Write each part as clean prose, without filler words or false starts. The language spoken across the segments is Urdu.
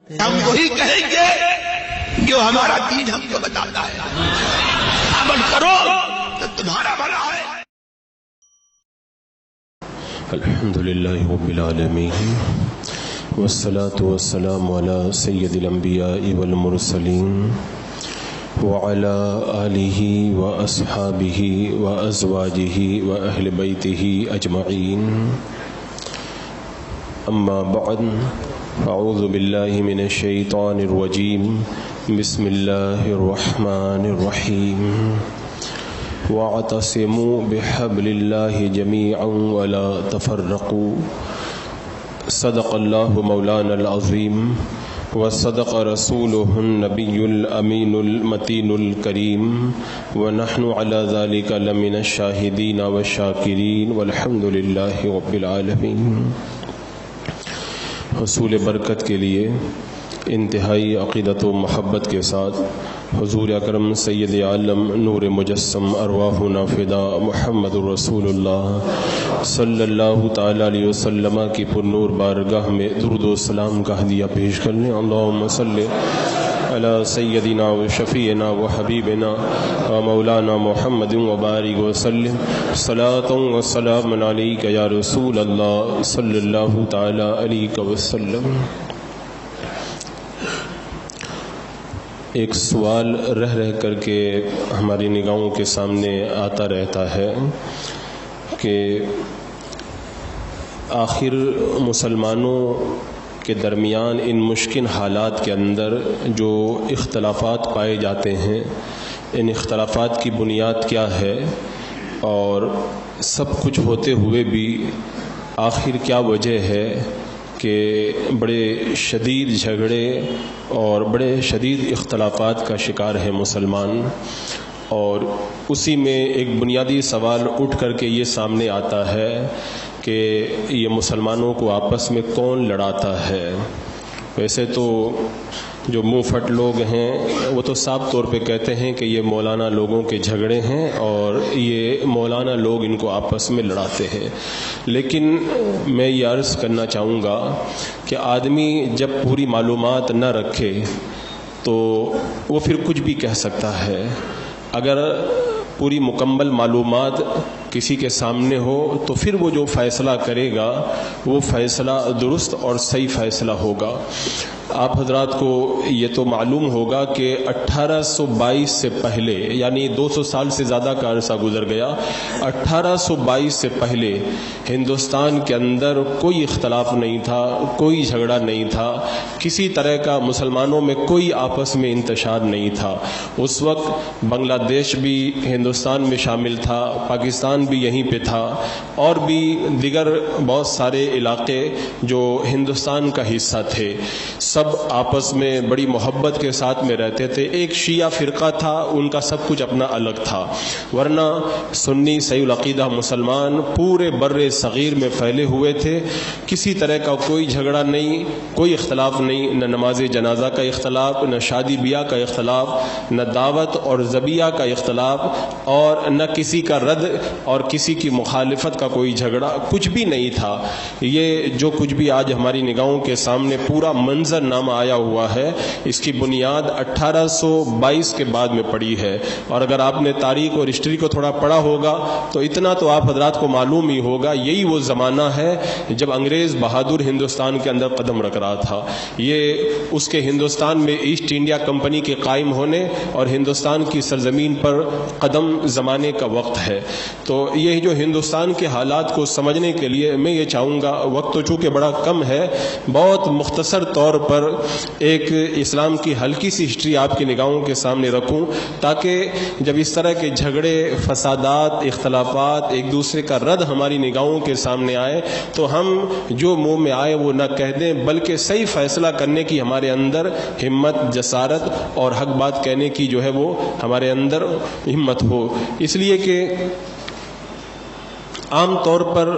ہم وہی کہیں گے جو ہمارا دین ہم کو بتاتا ہے، عمل کرو تو تمہارا بھلا ہے۔ الحمدللہ رب العالمین والصلاة والسلام علی سید الانبیاء والمرسلین وعلى آلہ واصحابہ وازواجہ واہل بیتہ اجمعین، اما بعد، اعوذ باللہ من الشیطان الرجیم، بسم اللہ الرحمن الرحیم، واعتصموا بحبل اللہ جميعا ولا تفرقوا، صدق اللہ مولانا العظیم وصدق رسولہ النبی الامین المتین الکریم، ونحن علی ذلک لمن الشاہدین والشاکرین والحمد للہ رب العالمین۔ حصول برکت کے لیے انتہائی عقیدت و محبت کے ساتھ حضور اکرم سید عالم نور مجسم ارواحنا فدا محمد الرسول اللہ صلی اللہ تعالی علیہ وسلم کی پر نور بارگاہ میں درود و سلام کا ہدیہ پیش کرنے۔ اللہم صلی علی سیدنا و شفیعنا و حبیبنا و مولانا محمد وبارک وسلم، صلاۃ و سلام علیک یا رسول اللہ صلی اللہ تعالی علیہ وسلم۔ ایک سوال رہ کر کے ہماری نگاہوں کے سامنے آتا رہتا ہے کہ آخر مسلمانوں کے درمیان ان مشکل حالات کے اندر جو اختلافات پائے جاتے ہیں، ان اختلافات کی بنیاد کیا ہے، اور سب کچھ ہوتے ہوئے بھی آخر کیا وجہ ہے کہ بڑے شدید جھگڑے اور بڑے شدید اختلافات کا شکار ہے مسلمان۔ اور اسی میں ایک بنیادی سوال اٹھ کر کے یہ سامنے آتا ہے کہ یہ مسلمانوں کو آپس میں کون لڑاتا ہے؟ ویسے تو جو منہ پھٹ لوگ ہیں وہ تو صاف طور پہ کہتے ہیں کہ یہ مولانا لوگوں کے جھگڑے ہیں اور یہ مولانا لوگ ان کو آپس میں لڑاتے ہیں، لیکن میں یہ عرض کرنا چاہوں گا کہ آدمی جب پوری معلومات نہ رکھے تو وہ پھر کچھ بھی کہہ سکتا ہے۔ اگر پوری مکمل معلومات کسی کے سامنے ہو تو پھر وہ جو فیصلہ کرے گا وہ فیصلہ درست اور صحیح فیصلہ ہوگا۔ آپ حضرات کو یہ تو معلوم ہوگا کہ 1822 سے پہلے، یعنی 200 سال سے زیادہ کا عرصہ گزر گیا، 1822 سے پہلے ہندوستان کے اندر کوئی اختلاف نہیں تھا، کوئی جھگڑا نہیں تھا، کسی طرح کا مسلمانوں میں کوئی آپس میں انتشار نہیں تھا۔ اس وقت بنگلہ دیش بھی ہندوستان میں شامل تھا، پاکستان بھی یہیں پہ تھا، اور بھی دیگر بہت سارے علاقے جو ہندوستان کا حصہ تھے، سب آپس میں بڑی محبت کے ساتھ میں رہتے تھے۔ ایک شیعہ فرقہ تھا، ان کا سب کچھ اپنا الگ تھا، ورنہ سنی صحیح العقیدہ مسلمان پورے بر صغیر میں پھیلے ہوئے تھے۔ کسی طرح کا کوئی جھگڑا نہیں، کوئی اختلاف نہیں، نہ نماز جنازہ کا اختلاف، نہ شادی بیاہ کا اختلاف، نہ دعوت اور ذبیحہ کا اختلاف، اور نہ کسی کا رد اور کسی کی مخالفت کا کوئی جھگڑا، کچھ بھی نہیں تھا۔ یہ جو کچھ بھی آج ہماری نگاہوں کے سامنے پورا منظر نامہ آیا ہوا ہے، اس کی بنیاد 1822 کے بعد میں پڑی ہے۔ اور اگر آپ نے تاریخ اور ہسٹری کو تھوڑا پڑھا ہوگا تو اتنا تو آپ حضرات کو معلوم ہی ہوگا، یہی وہ زمانہ ہے جب انگریز بہادر ہندوستان کے اندر قدم رکھ رہا تھا۔ یہ اس کے ہندوستان میں ایسٹ انڈیا کمپنی کے قائم ہونے اور ہندوستان کی سرزمین پر قدم زمانے کا وقت ہے۔ تو یہ جو ہندوستان کے حالات کو سمجھنے کے لیے میں یہ چاہوں گا، وقت تو چونکہ بڑا کم ہے، بہت مختصر طور پر ایک اسلام کی ہلکی سی ہسٹری آپ کی نگاہوں کے سامنے رکھوں، تاکہ جب اس طرح کے جھگڑے، فسادات، اختلافات، ایک دوسرے کا رد ہماری نگاہوں کے سامنے آئے تو ہم جو منہ میں آئے وہ نہ کہہ دیں، بلکہ صحیح فیصلہ کرنے کی ہمارے اندر ہمت، جسارت اور حق بات کہنے کی جو ہے وہ ہمارے اندر ہمت ہو۔ اس لیے کہ عام طور پر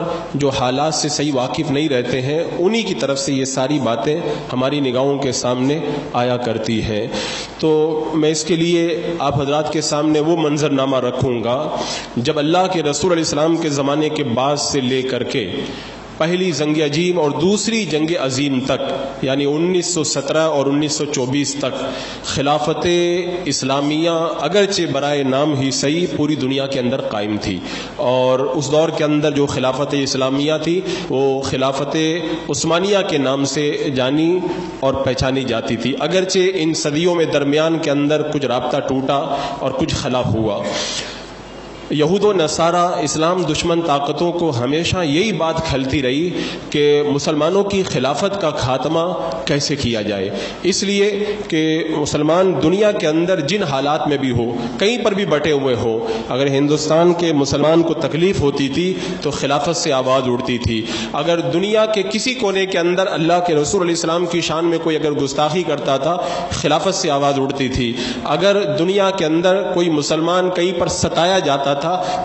جو حالات سے صحیح واقف نہیں رہتے ہیں انہی کی طرف سے یہ ساری باتیں ہماری نگاہوں کے سامنے آیا کرتی ہیں۔ تو میں اس کے لیے آپ حضرات کے سامنے وہ منظرنامہ رکھوں گا جب اللہ کے رسول علیہ السلام کے زمانے کے بعد سے لے کر کے پہلی جنگ عظیم اور دوسری جنگ عظیم تک یعنی 1917 اور 1924 تک خلافت اسلامیہ اگرچہ برائے نام ہی صحیح پوری دنیا کے اندر قائم تھی، اور اس دور کے اندر جو خلافت اسلامیہ تھی وہ خلافت عثمانیہ کے نام سے جانی اور پہچانی جاتی تھی، اگرچہ ان صدیوں میں درمیان کے اندر کچھ رابطہ ٹوٹا اور کچھ خلا ہوا۔ یہود و نصارہ اسلام دشمن طاقتوں کو ہمیشہ یہی بات کھلتی رہی کہ مسلمانوں کی خلافت کا خاتمہ کیسے کیا جائے، اس لیے کہ مسلمان دنیا کے اندر جن حالات میں بھی ہو، کہیں پر بھی بٹے ہوئے ہو، اگر ہندوستان کے مسلمان کو تکلیف ہوتی تھی تو خلافت سے آواز اڑتی تھی، اگر دنیا کے کسی کونے کے اندر اللہ کے رسول علیہ السلام کی شان میں کوئی اگر گستاخی کرتا تھا خلافت سے آواز اڑتی تھی، اگر دنیا کے اندر کوئی مسلمان کہیں پر ستایا جاتا تھا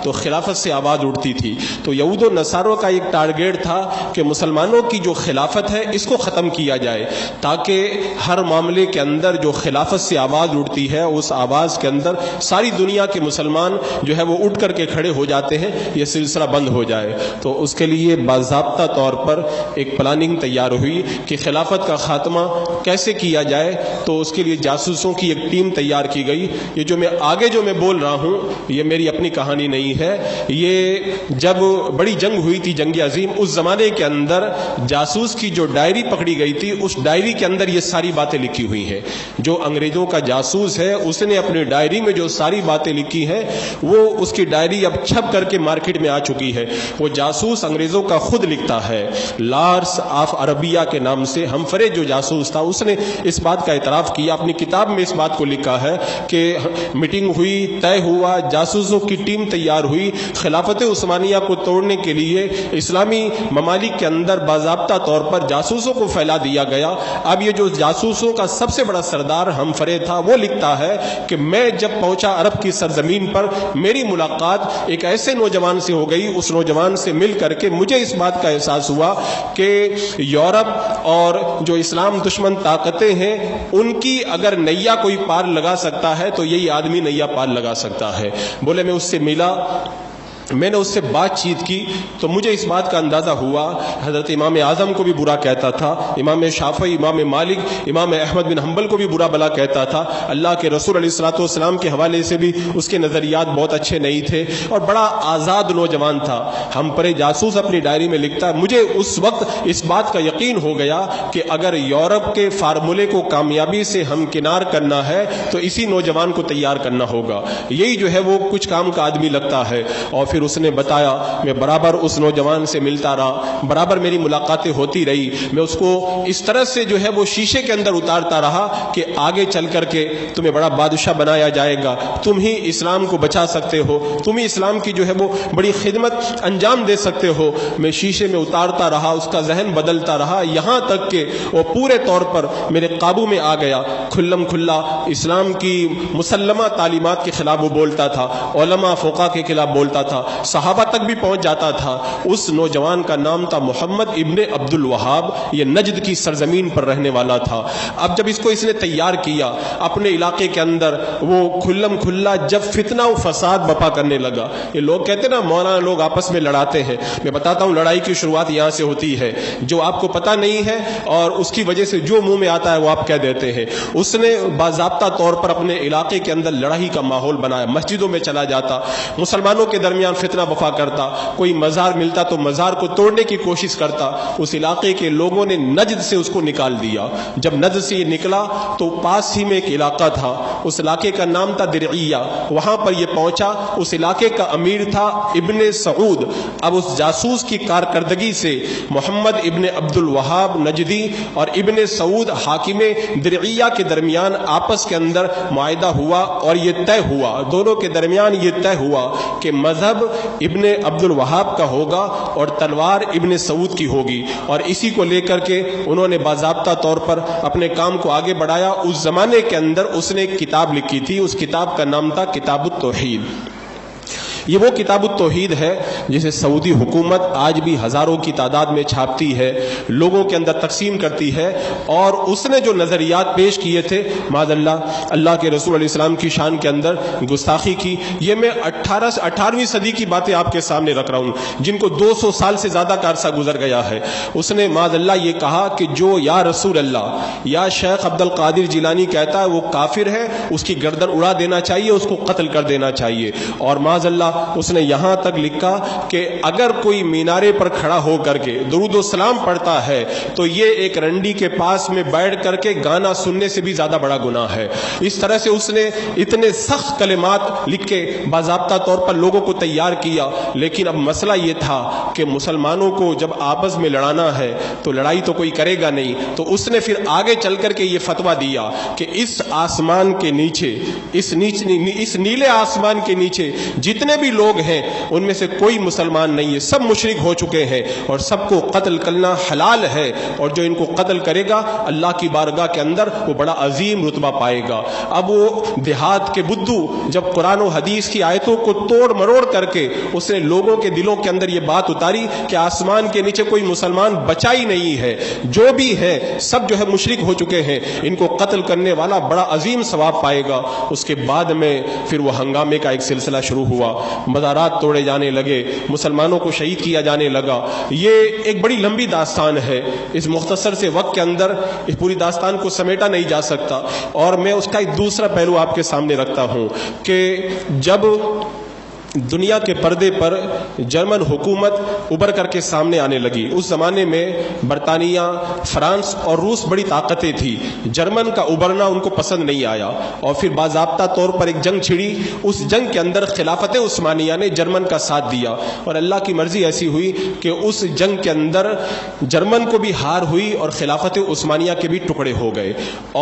تو خلافت سے آواز اٹھتی تھی۔ تو یہود و نصاروں کا ایک ٹارگیٹ تھا کہ مسلمانوں کی جو خلافت ہے اس کو ختم کیا جائے، تاکہ ہر معاملے کے اندر جو خلافت سے آواز اٹھتی ہے اس آواز کے اندر ساری دنیا کے مسلمان جو ہے وہ اٹھ کر کے کھڑے ہو جاتے ہیں، یہ سلسلہ بند ہو جائے۔ تو اس کے لیے باضابطہ طور پر ایک پلاننگ تیار ہوئی کہ خلافت کا خاتمہ کیسے کیا جائے، تو اس کے لیے جاسوسوں کی ایک ٹیم تیار کی گئی۔ یہ جو میں آگے بول رہا ہوں یہ میری اپنی کہانی نہیں ہے، یہ جب بڑی جنگ ہوئی تھی جنگ عظیم، اس زمانے کے اندر جاسوس کی جو ڈائری پکڑی گئی تھی اس ڈائری کے اندر یہ ساری باتیں لکھی ہوئی ہیں۔ جو انگریزوں کا جاسوس ہے اس نے اپنی ڈائری میں جو ساری باتیں لکھی ہیں وہ اس کی ڈائری اب چھپ کر کے مارکیٹ میں آ چکی ہے۔ وہ جاسوس انگریزوں کا خود لکھتا ہے، لارس آف عربیہ کے نام سے ہمفرے جو جاسوس تھا اس نے اس بات کا اعتراف کیا، اپنی کتاب میں اس بات کو لکھا ہے کہ میٹنگ ہوئی، طے ہوا، جاسوسوں کی ٹیم تیار ہوئی، خلافت عثمانیہ کو توڑنے کے لیے اسلامی ممالک کے اندر باضابطہ طور پر جاسوسوں کو پھیلا دیا گیا۔ اب یہ جو جاسوسوں کا سب سے بڑا سردار ہمفرے تھا وہ لکھتا ہے کہ میں جب پہنچا عرب کی سرزمین پر میری ملاقات ایک ایسے نوجوان سے ہو گئی، اس نوجوان سے مل کر کے مجھے اس بات کا احساس ہوا کہ یورپ اور جو اسلام دشمن طاقتیں ہیں ان کی اگر نیا کوئی پار لگا سکتا ہے تو یہی آدمی نیا پار لگا سکتا ہے۔ بولے میں اس سے ملا، میں نے اس سے بات چیت کی تو مجھے اس بات کا اندازہ ہوا، حضرت امام اعظم کو بھی برا کہتا تھا، امام شافعی، امام مالک، امام احمد بن حنبل کو بھی برا بلا کہتا تھا، اللہ کے رسول علیہ الصلوۃ والسلام کے حوالے سے بھی اس کے نظریات بہت اچھے نہیں تھے اور بڑا آزاد نوجوان تھا۔ ہم پر جاسوس اپنی ڈائری میں لکھتا ہے، مجھے اس وقت اس بات کا یقین ہو گیا کہ اگر یورپ کے فارمولے کو کامیابی سے ہمکنار کرنا ہے تو اسی نوجوان کو تیار کرنا ہوگا، یہی جو ہے وہ کچھ کام کا آدمی لگتا ہے۔ اور پھر اس نے بتایا، میں برابر اس نوجوان سے ملتا رہا، برابر میری ملاقاتیں ہوتی رہی، میں اس کو اس طرح سے جو ہے وہ شیشے کے اندر اتارتا رہا کہ آگے چل کر کے تمہیں بڑا بادشاہ بنایا جائے گا، تم ہی اسلام کو بچا سکتے ہو، تم ہی اسلام کی جو ہے وہ بڑی خدمت انجام دے سکتے ہو۔ میں شیشے میں اتارتا رہا، اس کا ذہن بدلتا رہا، یہاں تک کہ وہ پورے طور پر میرے قابو میں آ گیا۔ کھلم کھلا اسلام کی مسلمہ تعلیمات کے خلاف وہ بولتا تھا، علماء فقہاء کے خلاف بولتا تھا، صحابہ تک بھی پہنچ جاتا تھا۔ اس نوجوان کا نام تھا محمد ابن عبد الوہاب، یہ نجد کی سرزمین پر رہنے والا تھا۔ اب جب اس کو اس نے تیار کیا اپنے علاقے کے اندر، وہ کھلم کھلا جب فتنہ و فساد بپا کرنے لگا، یہ لوگ کہتے ہیں نا مولانا لوگ آپس میں لڑاتے ہیں، میں بتاتا ہوں لڑائی کی شروعات یہاں سے ہوتی ہے، جو آپ کو پتہ نہیں ہے اور اس کی وجہ سے جو منہ میں آتا ہے وہ آپ کہہ دیتے ہیں۔ اس نے باضابطہ طور پر اپنے علاقے کے اندر لڑائی کا ماحول بنایا، مسجدوں میں چلا جاتا، مسلمانوں کے درمیان فتنہ وفا کرتا، کوئی مزار ملتا تو مزار کو توڑنے کی کوشش کرتا۔ اس علاقے کے لوگوں نے نجد سے اس کو نکال دیا۔ جب نجد سے یہ نکلا تو پاس ہی میں ایک علاقہ تھا، اس علاقے کا نام تھا درعیہ، وہاں پر یہ پہنچا، اس علاقے کا امیر تھا ابن سعود۔ اب اس جاسوس کی کارکردگی سے محمد ابن عبد الوہاب نجدی اور ابن سعود حاکم درعیہ کے درمیان آپس کے اندر معاہدہ ہوا اور یہ طے ہوا، دونوں کے درمیان یہ طے ہوا کہ مذہب ابن عبد الوہاب کا ہوگا اور تلوار ابن سعود کی ہوگی، اور اسی کو لے کر کے انہوں نے باضابطہ طور پر اپنے کام کو آگے بڑھایا۔ اس زمانے کے اندر اس نے ایک کتاب لکھی تھی، اس کتاب کا نام تھا کتاب التوحید۔ یہ وہ کتاب التوحید ہے جسے سعودی حکومت آج بھی ہزاروں کی تعداد میں چھاپتی ہے، لوگوں کے اندر تقسیم کرتی ہے، اور اس نے جو نظریات پیش کیے تھے معاذ اللہ کے رسول علیہ السلام کی شان کے اندر گستاخی کی. یہ میں 18ویں صدی کی باتیں آپ کے سامنے رکھ رہا ہوں جن کو 200 سال سے زیادہ کا عرصہ گزر گیا ہے. اس نے معاذ اللہ یہ کہا کہ جو یا رسول اللہ یا شیخ عبد القادر جیلانی کہتا ہے وہ کافر ہے، اس کی گردن اڑا دینا چاہیے، اس کو قتل کر دینا چاہیے. اور معاذ اللہ اس نے یہاں تک لکھا کہ اگر کوئی مینارے پر کھڑا ہو کر کے درود و سلام پڑھتا ہے تو یہ ایک رنڈی کے پاس میں بیٹھ کر کے گانا سننے سے بھی زیادہ بڑا گناہ ہے. اس طرح سے اس نے اتنے سخت کلمات لکھ کے باضابطہ طور پر لوگوں کو تیار کیا. لیکن اب مسئلہ یہ تھا کہ مسلمانوں کو جب آپس میں لڑانا ہے تو لڑائی تو کوئی کرے گا نہیں، تو اس نے پھر آگے چل کر کے یہ فتویٰ دیا کہ اس آسمان کے نیچے، اس نیلے آسمان کے نیچے جتنے بھی لوگ ہیں ان میں سے کوئی مسلمان نہیں ہے، سب مشرک ہو چکے ہیں اور سب کو قتل کرنا حلال ہے، اور جو ان کو قتل کرے گا اللہ کی بارگاہ کے اندر وہ بڑا عظیم رتبہ پائے گا. اب وہ دیہات کے بدھو جب قرآن و حدیث کی آیتوں کو توڑ مروڑ کر کے اس نے لوگوں کے دلوں کے اندر یہ بات اتاری کہ آسمان کے نیچے کوئی مسلمان بچا ہی نہیں ہے، جو بھی ہے سب جو ہے مشرک ہو چکے ہیں، ان کو قتل کرنے والا بڑا عظیم ثواب پائے گا. اس کے بعد میں پھر وہ ہنگامے کا ایک سلسلہ شروع ہوا، مزارات توڑے جانے لگے، مسلمانوں کو شہید کیا جانے لگا. یہ ایک بڑی لمبی داستان ہے، اس مختصر سے وقت کے اندر اس پوری داستان کو سمیٹا نہیں جا سکتا. اور میں اس کا ایک دوسرا پہلو آپ کے سامنے رکھتا ہوں کہ جب دنیا کے پردے پر جرمن حکومت ابھر کر کے سامنے آنے لگی، اس زمانے میں برطانیہ، فرانس اور روس بڑی طاقتیں تھی. جرمن کا ابھرنا ان کو پسند نہیں آیا اور پھر باضابطہ طور پر ایک جنگ چھڑی. اس جنگ کے اندر خلافت عثمانیہ نے جرمن کا ساتھ دیا اور اللہ کی مرضی ایسی ہوئی کہ اس جنگ کے اندر جرمن کو بھی ہار ہوئی اور خلافت عثمانیہ کے بھی ٹکڑے ہو گئے.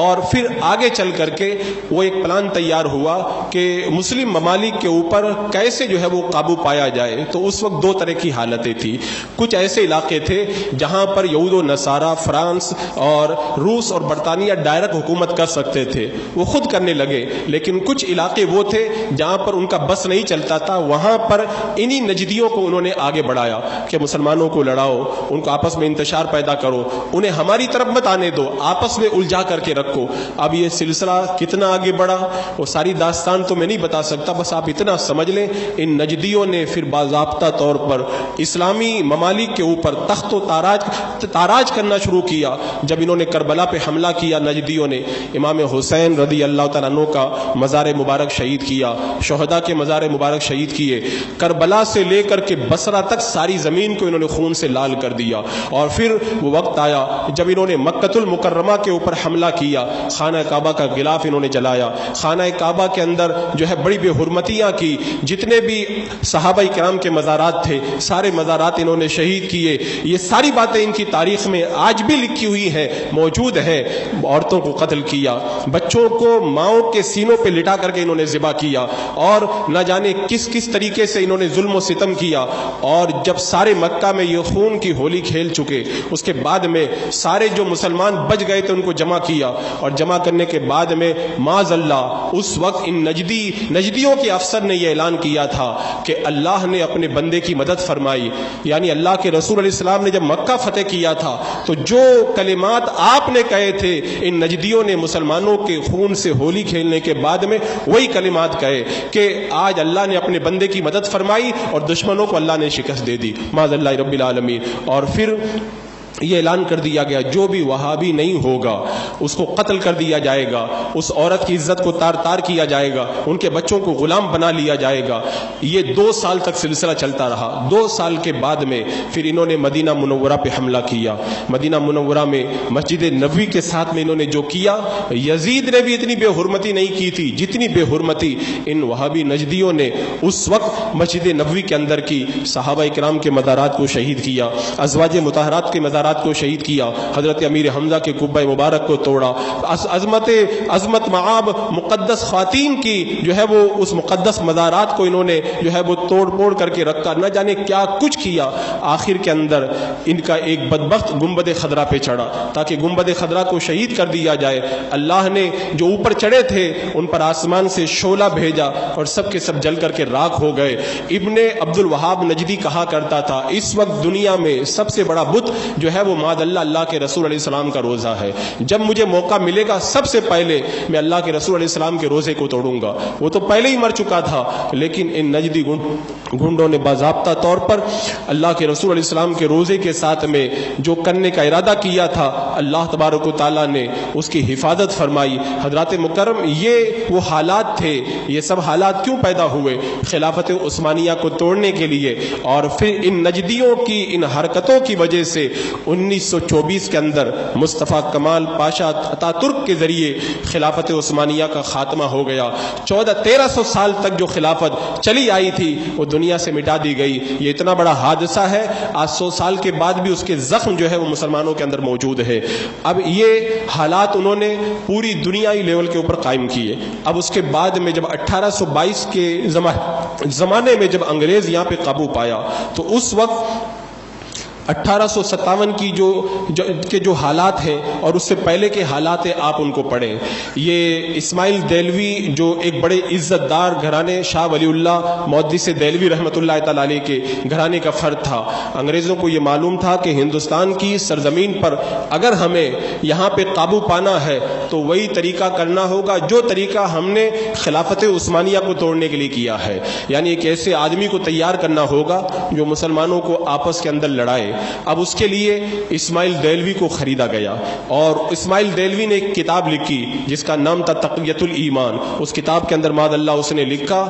اور پھر آگے چل کر کے وہ ایک پلان تیار ہوا کہ مسلم ممالک کے اوپر کیسے جو ہے وہ قابو پایا جائے. تو اس وقت دو طرح کی حالتیں تھی. کچھ ایسے علاقے تھے جہاں پر یہود و نصارہ، فرانس اور روس اور برطانیہ ڈائریکٹ حکومت کر سکتے تھے، وہ خود کرنے لگے. لیکن کچھ علاقے وہ تھے جہاں پر ان کا بس نہیں چلتا تھا، وہاں پر انہی نجدیوں کو انہوں نے آگے بڑھایا کہ مسلمانوں کو لڑاؤ، ان کو آپس میں انتشار پیدا کرو، انہیں ہماری طرف مت آنے دو، آپس میں الجھا کر کے رکھو. اب یہ سلسلہ کتنا آگے بڑھا وہ ساری داستان تو میں نہیں بتا سکتا، بس آپ اتنا سمجھ لیں ان نجدیوں نے پھر باضابطہ طور پر اسلامی ممالک کے اوپر تخت و تاراج کرنا شروع کیا. جب انہوں نے کربلا پہ حملہ کیا، نجدیوں نے امام حسین رضی اللہ تعالیٰ عنہ کا مزار مبارک شہید کیا، شہداء کے مزار مبارک شہید کیے. کربلا سے لے کر کے بصرہ تک ساری زمین کو انہوں نے خون سے لال کر دیا. اور پھر وہ وقت آیا جب انہوں نے مکۃ المکرمہ کے اوپر حملہ کیا، خانہ کعبہ کا غلاف انہوں نے جلایا، خانہ کعبہ کے اندر جو ہے بڑی بے حرمتیاں کی، جتنے بھی صحابہ کرام کے مزارات تھے سارے مزارات انہوں نے شہید کیے. یہ ساری باتیں ان کی تاریخ میں آج بھی لکھی ہوئی ہیں، موجود ہیں. عورتوں کو قتل کیا، بچوں کو ماؤں کے سینوں پہ لٹا کر کے انہوں نے ذبح کیا، اور نہ جانے کس کس طریقے سے انہوں نے ظلم و ستم کیا. اور جب سارے مکہ میں یہ خون کی ہولی کھیل چکے، اس کے بعد میں سارے جو مسلمان بچ گئے تھے ان کو جمع کیا، اور جمع کرنے کے بعد میں معاذ اللہ اس وقت ان نجدیوں کے افسر نے یہ اعلان کیا تھا کہ اللہ نے اپنے بندے کی مدد فرمائی. یعنی اللہ کے رسول علیہ السلام نے جب مکہ فتح کیا تھا تو جو کلمات آپ نے کہے تھے ان نجدیوں نے مسلمانوں کے خون سے ہولی کھیلنے کے بعد میں وہی کلمات کہے کہ آج اللہ نے اپنے بندے کی مدد فرمائی اور دشمنوں کو اللہ نے شکست دے دی معاذ اللہ رب العالمین. اور پھر یہ اعلان کر دیا گیا جو بھی وہابی نہیں ہوگا اس کو قتل کر دیا جائے گا، اس عورت کی عزت کو تار تار کیا جائے گا، ان کے بچوں کو غلام بنا لیا جائے گا. یہ 2 سال تک سلسلہ چلتا رہا. 2 سال کے بعد میں پھر انہوں نے مدینہ منورہ پہ حملہ کیا. مدینہ منورہ میں مسجد نبوی کے ساتھ میں انہوں نے جو کیا، یزید نے بھی اتنی بے حرمتی نہیں کی تھی جتنی بے حرمتی ان وہابی نجدیوں نے اس وقت مسجد نبوی کے اندر کی. صحابہ کرام کے مزارات کو شہید کیا، ازواج مطہرات کے مزارات مزارات کو شہید کیا، حضرت امیر حمزہ کے قبہ مبارک کو توڑا، عظمت معاب مقدس خواتین کی جو ہے وہ اس مقدس مزارات کو انہوں نے جو ہے وہ توڑ پھوڑ کر کے رکھا، نہ جانے کیا کچھ کیا۔ آخر کے اندر ان کا ایک بدبخت گنبد خضرا پہ چڑھا تاکہ گنبد خضرا کو شہید کر دیا جائے۔ اللہ نے جو اوپر چڑھے تھے ان پر آسمان سے شعلہ بھیجا اور سب کے سب جل کر کے راکھ ہو گئے۔ ابن عبد الوہاب نجدی کہا کرتا تھا اس وقت دنیا میں سب سے بڑا بت جو ہے وہ معاذ اللہ کے رسول علیہ السلام کا روزہ ہے۔ جب مجھے موقع ملے گا سب سے پہلے میں اللہ کے رسول علیہ السلام کے روزے کو توڑوں گا۔ وہ تو پہلے ہی مر چکا تھا، لیکن ان نجدی گنڈوں نے باضابطہ طور پر اللہ کے رسول علیہ السلام کے روزے کے ساتھ میں جو کرنے کا ارادہ کیا تھا، اللہ تبارک و تعالیٰ نے اس کی حفاظت فرمائی۔ حضرات مکرم، یہ وہ حالات تھے، یہ سب حالات کیوں پیدا ہوئے؟ خلافت عثمانیہ کو توڑنے کے لیے، اور پھر ان نجدیوں کی ان حرکتوں کی وجہ سے 1924 کے اندر مصطفیٰ کمال پاشا اتاترک کے ذریعے خلافت عثمانیہ کا خاتمہ ہو گیا۔ 1300 سال تک جو خلافت چلی آئی تھی وہ دنیا سے مٹا دی گئی۔ یہ اتنا بڑا حادثہ ہے، آج 100 سال کے بعد بھی اس کے زخم جو ہے وہ مسلمانوں کے اندر موجود ہے۔ اب یہ حالات انہوں نے پوری دنیائی لیول کے اوپر قائم کیے۔ اب اس کے بعد میں جب 1822 کے زمانے میں جب انگریز یہاں پہ قابو پایا تو اس وقت 1857 کی جو حالات ہیں اور اس سے پہلے کے حالات ہیں، آپ ان کو پڑھیں۔ یہ اسماعیل دہلوی جو ایک بڑے عزت دار گھرانے شاہ ولی اللہ محدث دہلوی رحمۃ اللہ تعالیٰ علیہ کے گھرانے کا فرد تھا۔ انگریزوں کو یہ معلوم تھا کہ ہندوستان کی سرزمین پر اگر ہمیں یہاں پہ قابو پانا ہے تو وہی طریقہ کرنا ہوگا جو طریقہ ہم نے خلافت عثمانیہ کو توڑنے کے لیے کیا ہے، یعنی ایک ایسے آدمی کو تیار کرنا ہوگا جو مسلمانوں کو آپس کے اندر لڑائے۔ اب اس کے لیے اسماعیل دہلوی کو خریدا گیا اور اسماعیل دہلوی نے ایک کتاب لکھی جس کا نام تھا تقویۃ الایمان۔ اس کتاب کے اندر معاذ اللہ اس نے لکھا،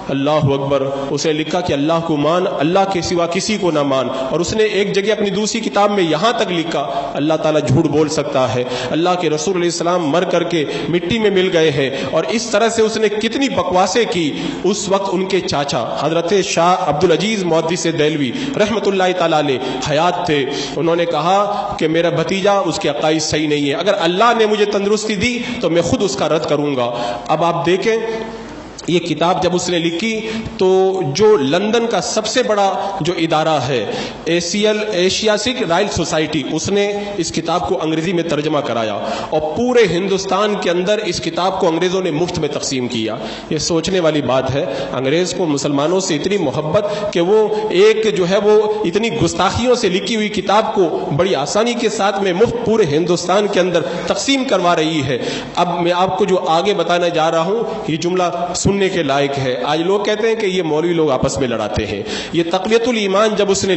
اللہ اکبر، اسے لکھا کہ اللہ کو مان، اللہ کے سوا کسی کو نہ مان۔ اور اس نے ایک جگہ اپنی دوسری کتاب میں یہاں تک لکھا اللہ تعالیٰ جھوٹ بول سکتا ہے، اللہ کے رسول علیہ السلام مر کر کے مٹی میں مل گئے ہیں۔ اور اس طرح سے اس نے کتنی بکواسیں کی۔ اس وقت ان کے چاچا حضرت شاہ عبد العزیز محدث دہلوی رحمۃ اللہ تعالیٰ علیہ حیات تھے۔ انہوں نے کہا کہ میرا بھتیجا اس کے عقائد صحیح نہیں ہے، اگر اللہ نے مجھے تندرستی دی تو میں خود اس کا رد کروں گا۔ اب آپ دیکھیں یہ کتاب جب اس نے لکھی تو جو لندن کا سب سے بڑا جو ادارہ ہے ایشیاٹک رائل سوسائٹی، اس نے اس کتاب کو انگریزی میں ترجمہ کرایا اور پورے ہندوستان کے اندر اس کتاب کو انگریزوں نے مفت میں تقسیم کیا۔ یہ سوچنے والی بات ہے، انگریز کو مسلمانوں سے اتنی محبت کہ وہ ایک جو ہے وہ اتنی گستاخیوں سے لکھی ہوئی کتاب کو بڑی آسانی کے ساتھ میں مفت پورے ہندوستان کے اندر تقسیم کروا رہی ہے۔ اب میں آپ کو جو آگے بتانا جا رہا ہوں یہ جملہ سننے کے لائق ہے۔ آج لوگ کہتے ہیں کہ یہ مولوی لوگ آپس میں لڑاتے ہیں۔ یہ تقویۃ الایمان جب اس نے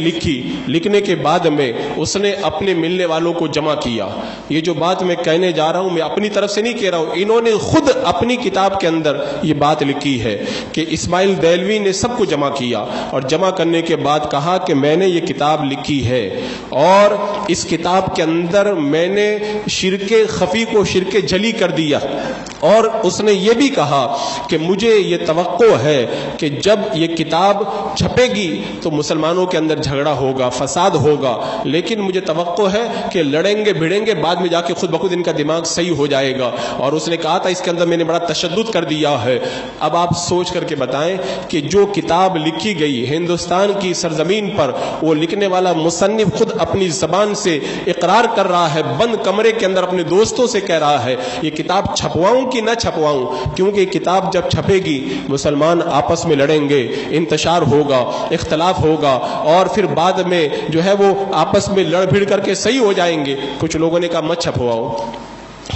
لکھنے کے بعد میں اس نے اپنے ملنے والوں کو جمع کیا۔ یہ جو بات میں کہنے جا رہا ہوں میں اپنی طرف سے نہیں کہہ رہا ہوں، انہوں نے خود اپنی کتاب کے اندر یہ بات لکھی ہے کہ اسماعیل دہلوی نے سب کو جمع کیا اور جمع کرنے کے بعد کہا کہ میں نے یہ کتاب لکھی ہے اور اس کتاب کے اندر میں نے شرک خفی کو شرک جلی کر دیا، اور اس نے یہ بھی کہا کہ مجھے یہ توقع ہے کہ جب یہ کتاب چھپے گی تو مسلمانوں کے اندر جھگڑا ہوگا، فساد ہوگا، لیکن مجھے توقع ہے کہ لڑیں گے بھڑیں گے، بعد میں جا کے خود بخود ان کا دماغ صحیح ہو جائے گا۔ اور اس نے کہا تھا اس کے اندر میں نے بڑا تشدد کر دیا ہے۔ اب آپ سوچ کر کے بتائیں کہ جو کتاب لکھی گئی ہندوستان کی سرزمین پر، وہ لکھنے والا مصنف خود اپنی زبان سے اقرار کر رہا ہے، بند کمرے کے اندر اپنے دوستوں سے کہہ رہا ہے یہ کتاب چھپواؤں کہ نہ چھپواؤں، کیونکہ کتاب جب چھپے گی مسلمان آپس میں لڑیں گے، انتشار ہوگا، اختلاف ہوگا، اور پھر بعد میں جو ہے وہ آپس میں لڑ بھڑ کر کے صحیح ہو جائیں گے۔ کچھ لوگوں نے کہا مت چھپواؤ،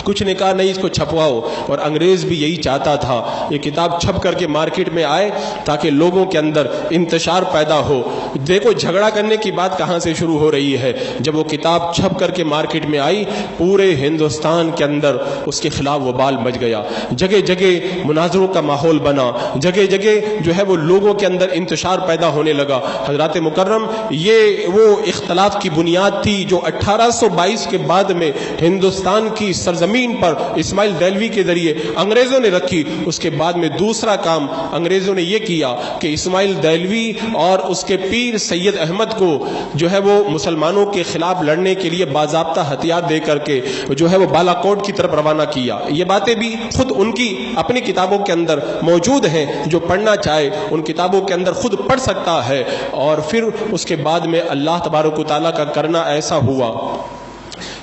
کچھ نے کہا نہیں اس کو چھپواؤ، اور انگریز بھی یہی چاہتا تھا یہ کتاب چھپ کر کے مارکیٹ میں آئے تاکہ لوگوں کے اندر انتشار پیدا ہو۔ دیکھو جھگڑا کرنے کی بات کہاں سے شروع ہو رہی ہے، جب وہ کتاب چھپ کر کے مارکیٹ میں آئی پورے ہندوستان کے اندر اس کے خلاف وبال مچ گیا، جگہ جگہ مناظروں کا ماحول بنا، جگہ جگہ جو ہے وہ لوگوں کے اندر انتشار پیدا ہونے لگا۔ حضرات مکرم، یہ وہ اختلاف کی بنیاد تھی جو 1822 کے بعد میں ہندوستان کی سرزمین سرزمین پر اسماعیل دہلوی کے ذریعے انگریزوں نے رکھی، اس کے بعد میں دوسرا کام انگریزوں نے یہ کیا کہ اسماعیل دہلوی اور اس کے پیر سید احمد کو جو ہے وہ مسلمانوں کے خلاف لڑنے کے لیے باضابطہ ہتھیار دے کر کے جو ہے وہ بالا کوٹ کی طرف روانہ کیا۔ یہ باتیں بھی خود ان کی اپنی کتابوں کے اندر موجود ہیں، جو پڑھنا چاہے ان کتابوں کے اندر خود پڑھ سکتا ہے۔ اور پھر اس کے بعد میں اللہ تبارک و تعالیٰ کا کرنا ایسا ہوا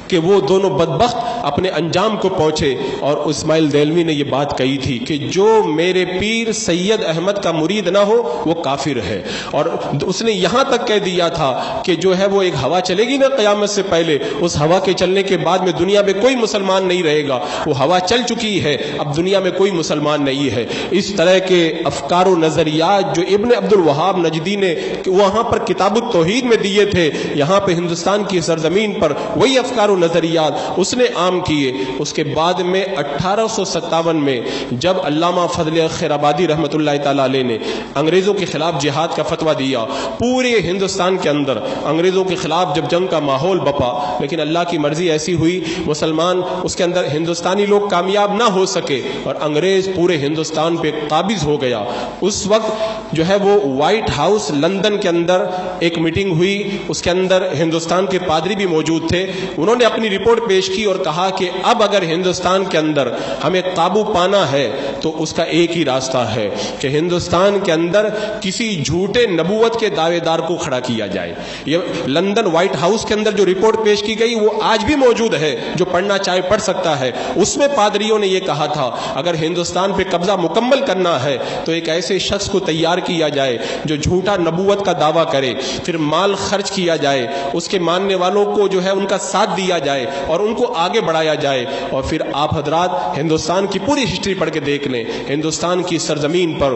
کہ وہ دونوں بدبخت اپنے انجام کو پہنچے، اور اسماعیل دہلوی نے یہ بات کہی تھی کہ جو میرے پیر سید احمد کا مرید نہ ہو وہ کافر ہے، اور اس نے یہاں تک کہہ دیا تھا کہ جو ہے وہ ایک ہوا چلے گی نا قیامت سے پہلے، اس ہوا کے چلنے کے بعد میں دنیا میں کوئی مسلمان نہیں رہے گا، وہ ہوا چل چکی ہے، اب دنیا میں کوئی مسلمان نہیں ہے۔ اس طرح کے افکار و نظریات جو ابن عبد الوہاب نجدی نے وہاں پر کتاب التوحید میں دیے تھے، یہاں پہ ہندوستان کی سرزمین پر وہی افکار و نظریات اس نے عام کیے۔ اس کے بعد میں 1857 میں جب علامہ فضل خیر آبادی رحمۃ اللہ تعالی علیہ نے انگریزوں کے خلاف جہاد کا فتویٰ دیا، پورے ہندوستان کے اندر انگریزوں کے خلاف جب جنگ کا ماحول بپا، لیکن اللہ کی مرضی ایسی ہوئی مسلمان اس کے اندر ہندوستانی لوگ کامیاب نہ ہو سکے اور انگریز پورے ہندوستان پہ قابض ہو گیا۔ اس وقت جو ہے وہ وائٹ ہاؤس لندن کے اندر ایک میٹنگ ہوئی، اس کے اندر ہندوستان کے پادری بھی موجود تھے۔ انہوں نے اپنی رپورٹ پیش کی اور کہا کہ اب اگر ہندوستان کے اندر ہمیں قابو پانا ہے تو اس کا ایک ہی راستہ ہے کہ ہندوستان کے اندر کسی جھوٹے نبوت کے دعوے دار کو کھڑا کیا جائے۔ یہ لندن وائٹ ہاؤس کے اندر جو رپورٹ پیش کی گئی وہ آج بھی موجود ہے، جو پڑھنا چاہے پڑھ سکتا ہے۔ اس میں پادریوں نے یہ کہا تھا اگر ہندوستان پہ قبضہ مکمل کرنا ہے تو ایک ایسے شخص کو تیار کیا جائے جو جھوٹا نبوت کا دعویٰ کرے، پھر مال خرچ کیا جائے، اس کے ماننے والوں کو جو ہے ان کا ساتھ دیا جائے اور ان کو آگے بڑھایا جائے۔ اور پھر آپ حضرات ہندوستان کی پوری ہسٹری پڑھ کے دیکھ لیں، ہندوستان کی سرزمین پر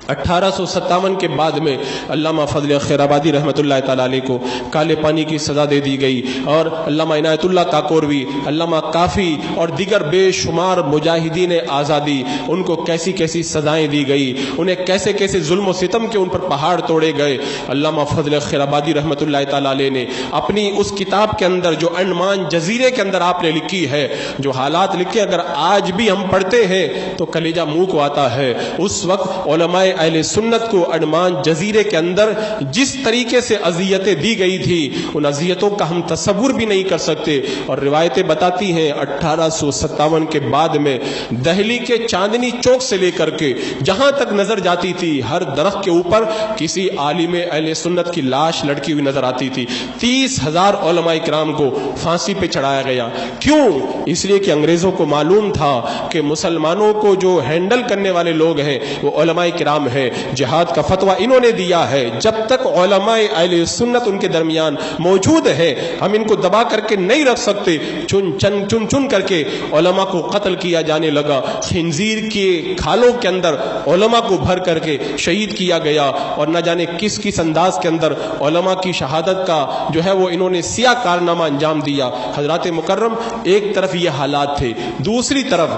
1857 کے بعد میں علامہ فضل خیر آبادی رحمۃ اللہ تعالیٰ علیہ کو کالے پانی کی سزا دے دی گئی، اور علامہ عنایت اللہ کاکوروی، علامہ کافی اور دیگر بے شمار مجاہدین آزادی، ان کو کیسی کیسی سزائیں دی گئی، انہیں کیسے کیسے ظلم و ستم کے ان پر پہاڑ توڑے گئے۔ علامہ فضل خیر آبادی رحمۃ اللہ تعالیٰ علیہ نے اپنی اس کتاب کے اندر جو انڈمان جزیرے کے اندر آپ نے لکھی ہے، جو حالات لکھے اگر آج بھی ہم پڑھتے ہیں تو کلیجہ منہ کو آتا ہے۔ اس وقت علماء اہل سنت کو انڈمان جزیرے کے اندر جس طریقے سے اذیتیں دی گئی تھی، ان اذیتوں کا ہم تصور بھی نہیں کر سکتے۔ اور روایتیں بتاتی ہیں 1857 کے بعد میں دہلی کے چاندنی چوک سے لے کر کے جہاں تک نظر جاتی تھی ہر درخت کے اوپر کسی عالم اہل سنت کی لاش لڑکی ہوئی نظر آتی تھی۔ 30,000 علماء کرام کو پھانسی پہ چڑھایا گیا۔ کیوں؟ اس لیے کہ انگریزوں کو معلوم تھا کہ مسلمانوں کو جو ہینڈل کرنے والے لوگ ہیں وہ علماء کرام ہے، جہاد کا فتویٰ انہوں نے دیا ہے۔ جب تک علماء اہل سنت ان کے درمیان موجود ہے ہم ان کو دبا کر کے نہیں رکھ سکتے۔ چن کر کے علماء کو قتل کیا جانے لگا، خنزیر کے کھالوں کے اندر علماء کو بھر کر کے شہید کیا گیا، اور نہ جانے کس کس انداز کے اندر علماء کی شہادت کا جو ہے وہ انہوں نے سیاہ کارنامہ انجام دیا۔ حضرات مکرم، ایک طرف یہ حالات تھے، دوسری طرف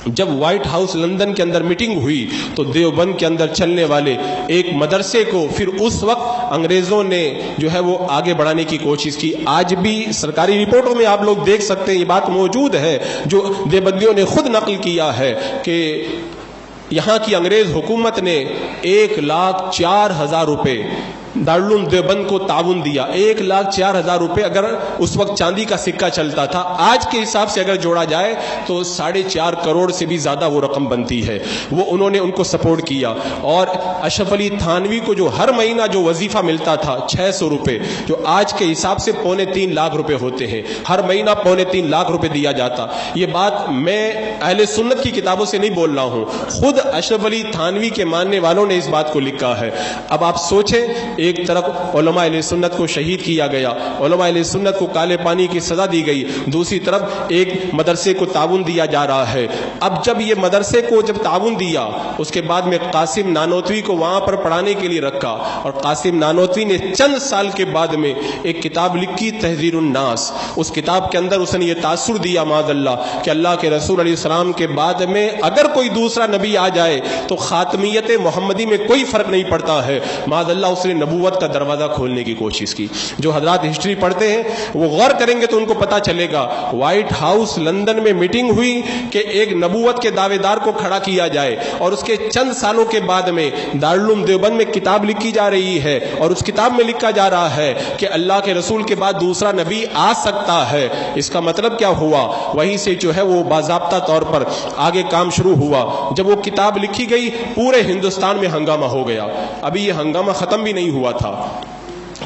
جب وائٹ ہاؤس لندن کے اندر میٹنگ ہوئی تو دیوبند کے اندر چلنے والے ایک مدرسے کو پھر اس وقت انگریزوں نے جو ہے وہ آگے بڑھانے کی کوشش کی۔ آج بھی سرکاری رپورٹوں میں آپ لوگ دیکھ سکتے ہیں، یہ بات موجود ہے جو دیوبندیوں نے خود نقل کیا ہے کہ یہاں کی انگریز حکومت نے 1,04,000 روپے دارالعلوم دیوبند کو تعاون دیا۔ 1,04,000 روپے اگر اس وقت چاندی کا سکہ چلتا تھا، آج کے حساب سے اگر جوڑا جائے تو 4.5 کروڑ سے بھی زیادہ وہ رقم بنتی ہے۔ وہ انہوں نے ان کو سپورٹ کیا، اور اشرف علی تھانوی کو جو ہر مہینہ جو وظیفہ ملتا تھا 600 روپے، جو آج کے حساب سے 2.25 لاکھ روپے ہوتے ہیں، ہر مہینہ 2.25 لاکھ روپے دیا جاتا۔ یہ بات میں اہل سنت کی کتابوں سے نہیں بول رہا ہوں، خود اشرف علی تھانوی کے ماننے والوں نے اس بات کو لکھا ہے۔ اب آپ سوچیں، ایک طرف علماء اہل سنت کو شہید کیا گیا، علماء اہل سنت کو کالے پانی کی سزا دی گئی، دوسری طرف ایک مدرسے کو تعاون دیا جا رہا ہے۔ اب جب یہ مدرسے کو جب تعاون دیا، اس کے بعد میں قاسم نانوتوی کو وہاں پر پڑھانے کے لیے رکھا، اور قاسم نانوتوی نے چند سال کے بعد میں ایک کتاب لکھی تحذیر الناس. اس کتاب کے اندر اس نے یہ تاثر دیا معاذ اللہ کہ اللہ کے رسول علیہ السلام کے بعد میں اگر کوئی دوسرا نبی آ جائے تو خاتمیت محمدی میں کوئی فرق نہیں پڑتا ہے. معاذ اللہ اس نے نبوت کا دروازہ کھولنے کی کوشش کی. جو حضرات ہسٹری پڑھتے ہیں وہ غور کریں گے تو ان کو پتا چلے گا وائٹ ہاؤس لندن میں میٹنگ ہوئی کہ ایک نبوت کے دعوے دار کو کھڑا کیا جائے، اور اس کے چند سالوں کے بعد میں دارالعلوم دیوبند میں کتاب لکھی جا رہی ہے، اور اس کتاب میں لکھا جا رہا ہے کہ اللہ کے رسول کے بعد دوسرا نبی آ سکتا ہے. اس کا مطلب کیا ہوا؟ وہیں سے جو ہے وہ باضابطہ طور پر آگے کام شروع ہوا. جب وہ کتاب لکھی گئی پورے ہندوستان میں ہنگامہ ہو گیا. ابھی یہ ہنگامہ ختم بھی نہیں ہوا تھا،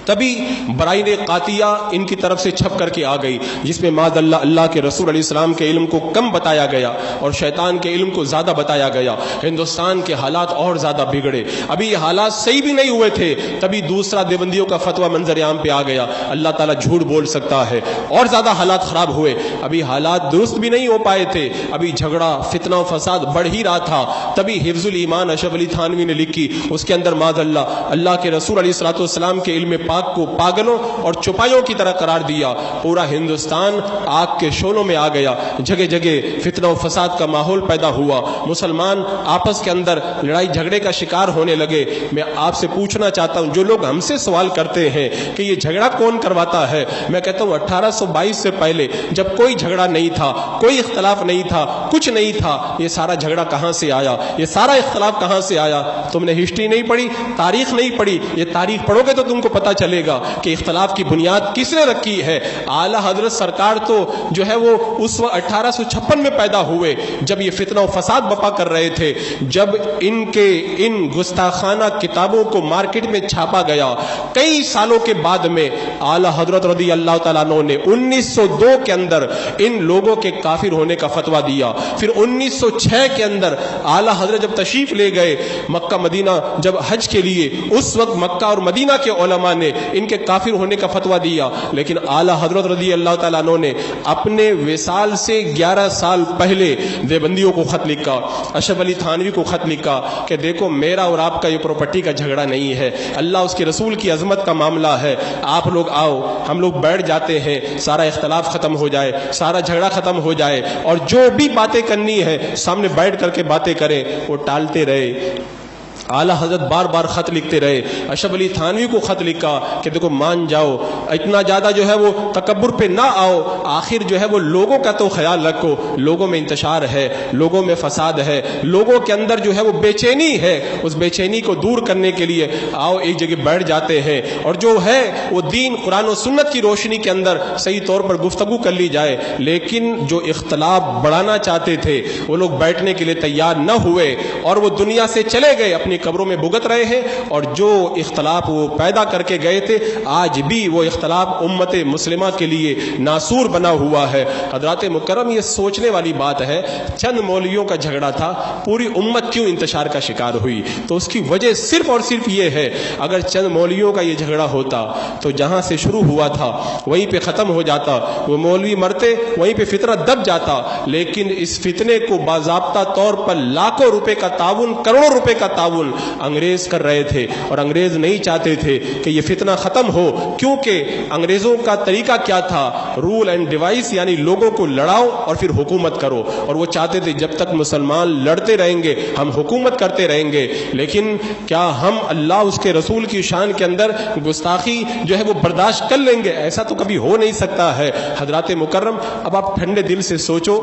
تبھی برائن قاطیہ ان کی طرف سے چھپ کر کے آ گئی، جس میں معاذ اللہ اللہ کے رسول علیہ السلام کے علم کو کم بتایا گیا اور شیطان کے علم کو زیادہ بتایا گیا. ہندوستان کے حالات اور زیادہ بگڑے. ابھی یہ حالات صحیح بھی نہیں ہوئے تھے، تبھی دوسرا دیوبندیوں کا فتویٰ منظر عام پہ آ گیا. اللہ تعالیٰ جھوٹ بول سکتا ہے، اور زیادہ حالات خراب ہوئے. ابھی حالات درست بھی نہیں ہو پائے تھے، ابھی جھگڑا فتنہ و فساد بڑھ ہی رہا تھا. تبھی حفظ الایمان اشرف علی تھانوی نے لکھی، اس کے اندر معاذ اللہ کے رسول علیہ السلام کے علم پاک کو پاگلوں اور چپائیوں کی طرح قرار دیا. پورا ہندوستان آگ کے شعلوں میں آ گیا، جگہ جگہ فتنہ و فساد کا ماحول پیدا ہوا. مسلمان آپس کے اندر لڑائی جھگڑے کا شکار ہونے لگے. میں آپ سے پوچھنا چاہتا ہوں، جو لوگ ہم سے سوال کرتے ہیں کہ یہ جھگڑا کون کرواتا ہے، میں کہتا ہوں 1822 سے پہلے جب کوئی جھگڑا نہیں تھا، کوئی اختلاف نہیں تھا، کچھ نہیں تھا، یہ سارا جھگڑا کہاں سے آیا، یہ سارا اختلاف کہاں سے آیا؟ تم نے ہسٹری نہیں پڑھی، تاریخ نہیں پڑھی. یہ تاریخ پڑھو گے تو تم کو پتا چلے گا کہ اختلاف کی بنیاد کس نے رکھی ہے. اعلیٰ حضرت سرکار تو جو ہے وہ اس وقت 1856 میں پیدا ہوئے، جب یہ فتنہ و فساد بپا کر رہے تھے، جب ان گستاخانہ کتابوں کو مارکیٹ میں چھاپا گیا. کئی سالوں کے بعد میں اعلیٰ حضرت رضی اللہ تعالیٰ عنہ نے 1902 کے اندر ان لوگوں کے کافر ہونے کا فتویٰ دیا. پھر 1906 کے اندر اعلیٰ حضرت جب تشریف لے گئے مکہ مدینہ جب حج کے لیے، اس وقت مکہ اور مدینہ کے علماء نے ان کے کافر ہونے کا فتویٰ دیا. لیکن اعلیٰ حضرت رضی اللہ تعالیٰ عنہ نے اپنے وصال سے 11 سال پہلے دیوبندیوں کو خط لکھا، اشرف علی تھانوی کو خط لکھا کہ دیکھو میرا اور آپ کا یہ پراپرٹی کا جھگڑا نہیں ہے، اللہ اس کے رسول کی عظمت کا معاملہ ہے. آپ لوگ آؤ، ہم لوگ بیٹھ جاتے ہیں، سارا اختلاف ختم ہو جائے، سارا جھگڑا ختم ہو جائے، اور جو بھی باتیں کرنی ہے سامنے بیٹھ کر کے باتیں کریں. وہ ٹالتے رہے. اعلیٰ حضرت بار بار خط لکھتے رہے. اشرف علی تھانوی کو خط لکھا کہ دیکھو مان جاؤ، اتنا زیادہ جو ہے وہ تکبر پہ نہ آؤ، آخر جو ہے وہ لوگوں کا تو خیال رکھو، لوگوں میں انتشار ہے، لوگوں میں فساد ہے، لوگوں کے اندر جو ہے وہ بے چینی ہے، اس بے چینی کو دور کرنے کے لیے آؤ ایک جگہ بیٹھ جاتے ہیں، اور جو ہے وہ دین قرآن و سنت کی روشنی کے اندر صحیح طور پر گفتگو کر لی جائے. لیکن جو اختلاف بڑھانا چاہتے تھے وہ لوگ بیٹھنے کے لیے تیار نہ ہوئے، اور وہ دنیا سے چلے گئے، اپنی قبروں میں بھگت رہے ہیں. اور جو اختلاف وہ پیدا کر کے گئے تھے آج بھی وہ اختلاف امت مسلمہ کے لیے ناسور بنا ہوا ہے. حضرات مکرم، یہ سوچنے والی بات ہے، چند مولویوں کا جھگڑا تھا، پوری امت کیوں انتشار کا شکار ہوئی؟ تو اس کی وجہ صرف اور صرف یہ ہے، اگر چند مولویوں کا یہ جھگڑا ہوتا تو جہاں سے شروع ہوا تھا وہیں پہ ختم ہو جاتا، وہ مولوی مرتے وہیں پہ فتنہ دب جاتا. لیکن اس فتنے کو باضابطہ طور پر لاکھوں روپے کا تعاون، کروڑوں روپے کا تعاون انگریز کر رہے تھے، اور انگریز نہیں چاہتے تھے کہ یہ فتنہ ختم ہو، کیونکہ انگریزوں کا طریقہ کیا تھا؟ رول اینڈ ڈیوائس، یعنی لوگوں کو لڑاؤ اور پھر حکومت کرو. اور وہ چاہتے تھے جب تک مسلمان لڑتے رہیں گے ہم حکومت کرتے رہیں گے. لیکن کیا ہم اللہ اس کے رسول کی شان کے اندر گستاخی جو ہے وہ برداشت کر لیں گے؟ ایسا تو کبھی ہو نہیں سکتا ہے. حضرات مکرم، اب آپ ٹھنڈے دل سے سوچو،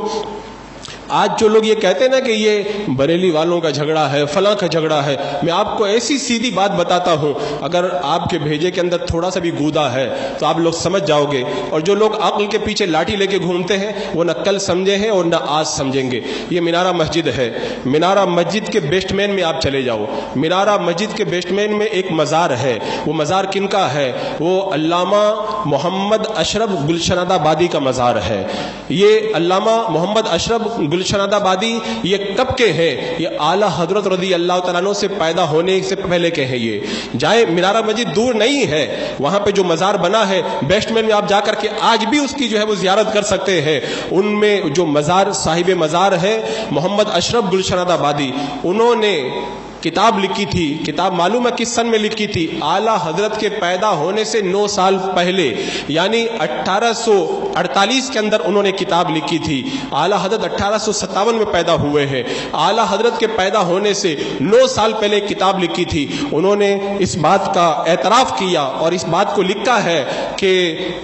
آج جو لوگ یہ کہتے ہیں نا کہ یہ بریلی والوں کا جھگڑا ہے، فلاں کا جھگڑا ہے، میں آپ کو ایسی سیدھی بات بتاتا ہوں، اگر آپ کے بھیجے کے اندر تھوڑا سا بھی گودا ہے تو آپ لوگ سمجھ جاؤ گے. اور جو لوگ عقل کے پیچھے لاٹھی لے کے گھومتے ہیں وہ نہ کل سمجھے ہیں اور نہ آج سمجھیں گے. یہ مینارہ مسجد ہے، مینارہ مسجد کے بیسٹ مین میں آپ چلے جاؤ، مینارہ مسجد کے بیسٹ مین میں ایک مزار ہے. وہ مزار کن کا ہے؟ وہ علامہ محمد اشرف گلشن آبادی کا مزار ہے. یہ علامہ محمد اشرف گلشن آبادی یہ کب کے ہیں؟ یہ اعلیٰ حضرت رضی اللہ تعالیٰ عنہ سے پیدا ہونے سے پہلے کے ہیں. یہ جائیں منارہ مسجد دور نہیں ہے, وہاں پہ جو مزار بنا ہے بیسٹ مین میں آپ جا کر کے آج بھی اس کی جو ہے وہ زیارت کر سکتے ہیں. ان میں جو مزار صاحب مزار ہے محمد اشرف گلشن آبادی, انہوں نے کتاب لکھی تھی. کتاب معلوم ہے کس سن میں لکھی تھی؟ اعلیٰ حضرت کے پیدا ہونے سے 9 سال پہلے, یعنی 1848 کے اندر انہوں نے کتاب لکھی تھی. اعلیٰ حضرت 1857 میں پیدا ہوئے ہیں. اعلیٰ حضرت کے پیدا ہونے سے 9 سال پہلے کتاب لکھی تھی. انہوں نے اس بات کا اعتراف کیا اور اس بات کو لکھا ہے کہ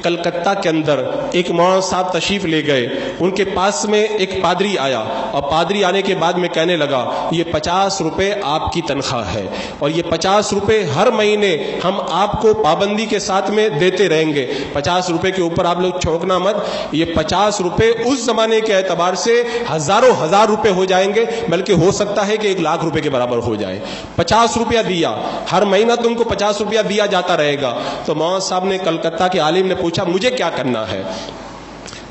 کلکتہ کے اندر ایک مولانا صاحب تشریف لے گئے, ان کے پاس میں ایک پادری آیا اور پادری آنے کے بعد میں کہنے لگا یہ 50 روپے آپ کی تنخواہ ہے اور یہ 50 روپے ہر مہینے ہم آپ کو پابندی کے ساتھ میں دیتے رہیں گے. 50 روپے کے اوپر آپ لوگ چونکنا مت. یہ 50 روپے اس زمانے کے اعتبار سے ہزاروں ہزار روپے ہو جائیں گے, بلکہ ہو سکتا ہے کہ 1 لاکھ روپے کے برابر ہو جائے. 50 روپیہ دیا, ہر مہینہ تم کو 50 روپیہ دیا جاتا رہے گا. تو مولانا صاحب نے کلکتہ کے عالم نے پوچھا مجھے کیا کرنا ہے؟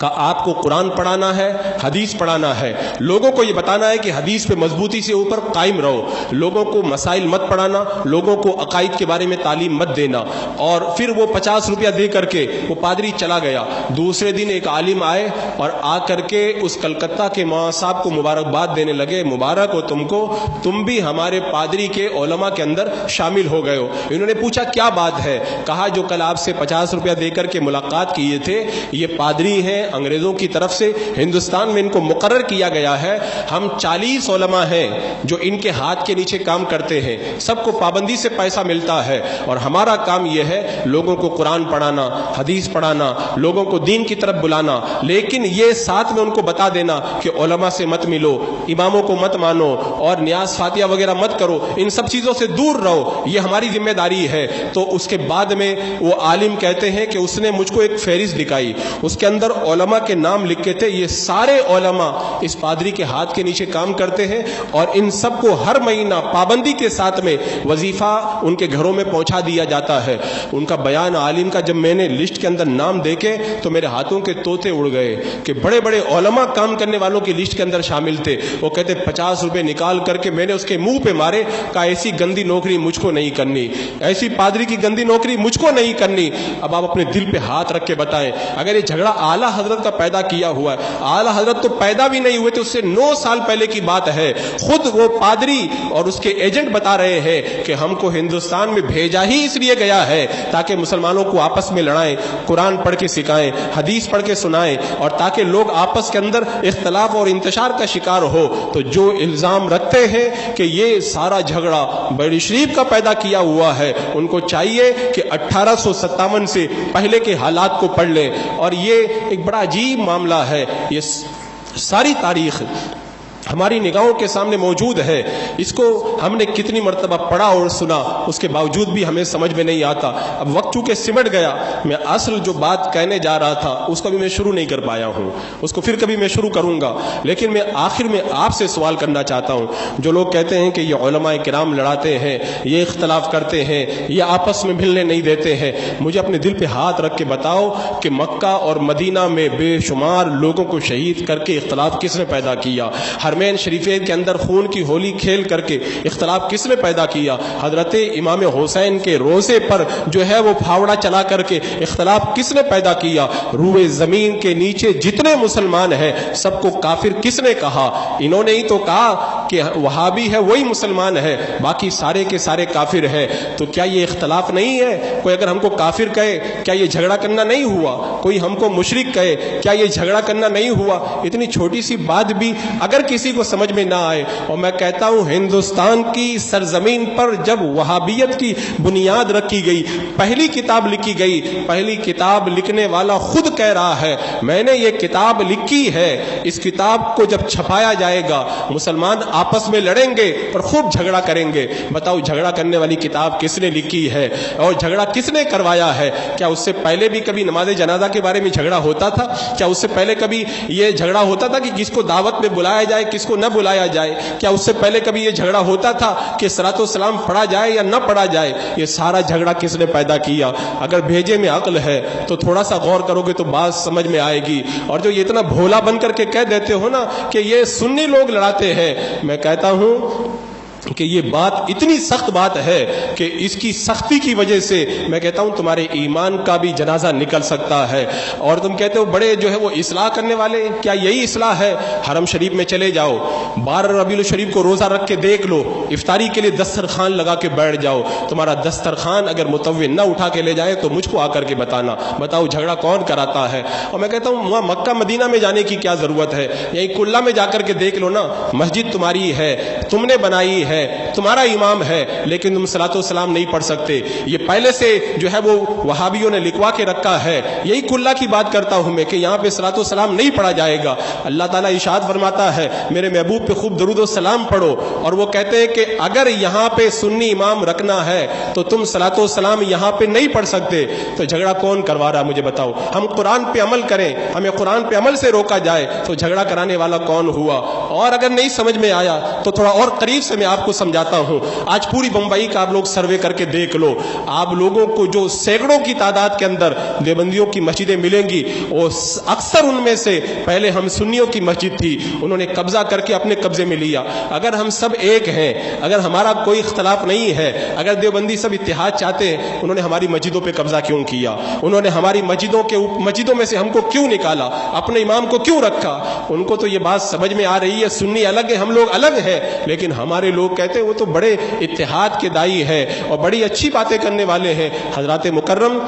کہا آپ کو قرآن پڑھانا ہے, حدیث پڑھانا ہے, لوگوں کو یہ بتانا ہے کہ حدیث پہ مضبوطی سے اوپر قائم رہو, لوگوں کو مسائل مت پڑھانا, لوگوں کو عقائد کے بارے میں تعلیم مت دینا. اور پھر وہ 50 روپیہ دے کر کے وہ پادری چلا گیا. دوسرے دن ایک عالم آئے اور آ کر کے اس کلکتہ کے مولانا صاحب کو مبارکباد دینے لگے, مبارک ہو تم کو, تم بھی ہمارے پادری کے علماء کے اندر شامل ہو گئے ہو. انہوں نے پوچھا کیا بات ہے؟ کہا جو کل آپ سے 50 روپیہ دے کر کے ملاقات کیے تھے یہ پادری ہیں, انگریزوں کی طرف سے ہندوستان میں ان کو مقرر کیا گیا ہے. ہم 40 علماء ہیں جو ان کے ہاتھ کے نیچے کام کرتے ہیں, سب کو پابندی سے پیسہ ملتا ہے اور ہمارا کام یہ ہے لوگوں کو قرآن پڑھانا, حدیث پڑھانا, لوگوں کو دین کی طرف بلانا, لیکن یہ ساتھ میں ان کو بتا دینا کہ علماء سے مت ملو, اماموں کو مت مانو اور نیاز فاتحہ وغیرہ مت کرو, ان سب چیزوں سے دور رہو, یہ ہماری ذمہ داری ہے. تو اس کے بعد میں وہ عالم کہتے ہیں کہ اس نے مجھ کو ایک فہرست دکھائی, اس کے اندر علماء کے نام لکھے تھے. یہ سارے علماء اس پادری کے ہاتھ کے نیچے کام کرتے ہیں اور ان سب کو ہر مہینہ پابندی کے ساتھ میں وظیفہ ان کے گھروں میں پہنچا دیا جاتا ہے. ان کا بیان عالم کا جب میں نے لسٹ کے اندر نام دیکھے تو میرے ہاتھوں کے طوطے اڑ گئے کہ بڑے بڑے علماء کام کرنے والوں کی لسٹ کے اندر شامل تھے. وہ کہتے 50 روپے نکال کر کے میں نے اس کے منہ پہ مارے, کہا ایسی گندی نوکری مجھ کو نہیں کرنی, ایسی پادری کی گندی نوکری مجھ کو نہیں کرنی. اب آپ اپنے دل پہ ہاتھ رکھ کے بتائیں, اگر یہ جھگڑا اعلیٰ حضرت کا پیدا کیا ہوا ہے, اعلیٰ حضرت تو پیدا بھی نہیں ہوئے تھے, اس سے 9 سال پہلے کی بات ہے. خود وہ پادری اور اس کے ایجنٹ بتا رہے ہیں کہ ہم کو ہندوستان میں بھیجا ہی اس لیے گیا ہے تاکہ مسلمانوں کو آپس میں لڑائیں, قرآن پڑھ کے سکھائیں, حدیث پڑھ کے سنائیں, اور تاکہ لوگ آپس کے اندر اختلاف اور انتشار کا شکار ہو. تو جو الزام رکھتے ہیں کہ یہ سارا جھگڑا بڑی شریف کا پیدا کیا ہوا ہے, ان کو چاہیے کہ 1857 سے پہلے کے حالات کو پڑھ لیں. اور یہ ایک بڑا عجیب معاملہ ہے, یہ ساری تاریخ ہماری نگاہوں کے سامنے موجود ہے. اس کو ہم نے کتنی مرتبہ پڑھا اور سنا, اس کے باوجود بھی ہمیں سمجھ میں نہیں آتا. اب وقت چونکہ سمٹ گیا, میں اصل جو بات کہنے جا رہا تھا اس کو بھی میں شروع نہیں کر پایا ہوں, اس کو پھر کبھی میں شروع کروں گا. لیکن میں آخر میں آپ سے سوال کرنا چاہتا ہوں, جو لوگ کہتے ہیں کہ یہ علماء کرام لڑاتے ہیں, یہ اختلاف کرتے ہیں, یہ آپس میں ملنے نہیں دیتے ہیں, مجھے اپنے دل پہ ہاتھ رکھ کے بتاؤ کہ مکہ اور مدینہ میں بے شمار لوگوں کو شہید کر کے اختلاف کس نے پیدا کیا؟ حرمین شریفین کے اندر خون کی ہولی کھیل کر کے اختلاف کس نے پیدا کیا؟ حضرت امام حسین کے روزے پر جو ہے وہ پھاوڑا چلا کر کے اختلاف کس نے پیدا کیا؟ روئے زمین کے نیچے جتنے مسلمان ہیں سب کو کافر کس نے کہا؟ انہوں نے ہی تو کہا کہ وہابی ہے وہی مسلمان ہے, باقی سارے کے سارے کافر ہیں. تو کیا یہ اختلاف نہیں ہے؟ کوئی اگر ہم کو کافر کہے کیا یہ جھگڑا کرنا نہیں ہوا؟ کوئی ہم کو مشرک کہے کیا یہ جھگڑا کرنا نہیں ہوا؟ اتنی چھوٹی سی بات بھی اگر کسی کو سمجھ میں نہ آئے, اور میں کہتا ہوں ہندوستان کی سرزمین پر جب وہابیت کی بنیاد رکھی گئی, پہلی کتاب لکھی گئی, پہلی کتاب لکھنے والا خود کہہ رہا ہے میں نے یہ کتاب لکھی ہے, اس کتاب کو جب چھپایا جائے گا مسلمان آپس میں لڑیں گے اور خوب جھگڑا کریں گے. بتاؤ جھگڑا کرنے والی کتاب کس نے لکھی ہے اور جھگڑا کس نے کروایا ہے؟ کیا اس سے پہلے بھی کبھی نماز جنازہ کے بارے میں جھگڑا ہوتا تھا؟ کیا اس سے پہلے کبھی یہ جھگڑا ہوتا تھا کہ کس کو دعوت میں بلایا جائے کس کو نہ بلایا جائے؟ کیا اس سے پہلے کبھی یہ جھگڑا ہوتا تھا کہ صلاۃ والسلام پڑھا جائے یا نہ پڑھا جائے؟ یہ سارا جھگڑا کس نے پیدا کیا؟ اگر بھیجے میں عقل ہے تو تھوڑا سا غور کرو گے تو بات سمجھ میں آئے گی. اور جو یہ اتنا بھولا بن کر کے کہہ دیتے ہو نا کہ یہ سنی لوگ لڑاتے ہیں، میں کہتا ہوں کہ یہ بات اتنی سخت بات ہے کہ اس کی سختی کی وجہ سے میں کہتا ہوں تمہارے ایمان کا بھی جنازہ نکل سکتا ہے. اور تم کہتے ہو بڑے جو ہے وہ اصلاح کرنے والے، کیا یہی اصلاح ہے؟ حرم شریف میں چلے جاؤ، 12 ربیع الشریف کو روزہ رکھ کے دیکھ لو، افطاری کے لیے دسترخوان لگا کے بیٹھ جاؤ. تمہارا دسترخوان اگر متوع نہ اٹھا کے لے جائے تو مجھ کو آ کر کے بتانا. بتاؤ جھگڑا کون کراتا ہے؟ اور میں کہتا ہوں وہاں مکہ مدینہ میں جانے کی کیا ضرورت ہے؟ یہی کلہ میں جا کر کے دیکھ لو نا، مسجد تمہاری ہے، تم نے بنائی ہے، تمہارا امام ہے، لیکن تم صلاۃ والسلام نہیں پڑھ سکتے. یہ پہلے سے جو ہے وہ وہابیوں نے لکھوا کے رکھا ہے. یہی کلہ کی بات کرتا ہوں میں کہ یہاں پہ صلاۃ والسلام نہیں پڑھا جائے گا. اللہ تعالیٰ ارشاد فرماتا ہے میرے محبوب پہ خوب درود و سلام پڑھو، اور وہ کہتے ہیں کہ اگر یہاں پہ سنی امام رکھنا ہے تو تم صلاۃ والسلام یہاں پہ نہیں پڑھ سکتے. تو جھگڑا کون کروا رہا مجھے بتاؤ؟ ہم قرآن پہ عمل کریں، ہمیں قرآن پہ عمل سے روکا جائے تو جھگڑا کرانے والا کون ہوا؟ اور اگر نہیں سمجھ میں آیا تو تھوڑا اور قریب سے میں آپ کو سمجھاتا ہوں. آج پوری بمبئی کا آپ لوگ سروے کر کے دیکھ لو، آپ لوگوں کو جو سینکڑوں کی تعداد کے اندر دیوبندیوں کی مسجدیں ملیں گی، وہ اکثر ان میں سے پہلے ہم سنیوں کی مسجد تھی، انہوں نے قبضہ کر کے اپنے قبضے میں لیا. اگر ہم سب ایک ہیں، اگر ہمارا کوئی اختلاف نہیں ہے، اگر دیوبندی سب اتحاد چاہتے ہیں، انہوں نے ہماری مسجدوں پہ قبضہ کیوں کیا؟ انہوں نے ہماری مسجدوں میں سے ہم کو کیوں نکالا؟ اپنے امام کو کیوں رکھا؟ ان کو تو یہ بات سمجھ میں آ رہی ہے سنی الگ ہے، ہم لوگ الگ ہیں، لیکن ہمارے لوگ کہتے ہیں وہ تو بڑے اتحاد کے دائی ہے اور بڑی اچھی باتیں کرنے والے ہیں. حضرات مکرم،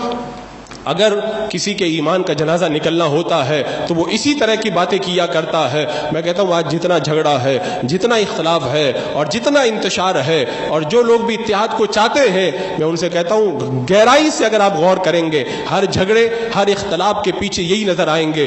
اگر کسی کے ایمان کا جنازہ نکلنا ہوتا ہے تو وہ اسی طرح کی باتیں کیا کرتا ہے. میں کہتا ہوں آج جتنا جھگڑا ہے، جتنا اختلاف ہے اور جتنا انتشار ہے، اور جو لوگ بھی اتحاد کو چاہتے ہیں، میں ان سے کہتا ہوں گہرائی سے اگر آپ غور کریں گے، ہر جھگڑے ہر اختلاف کے پیچھے یہی نظر آئیں گے.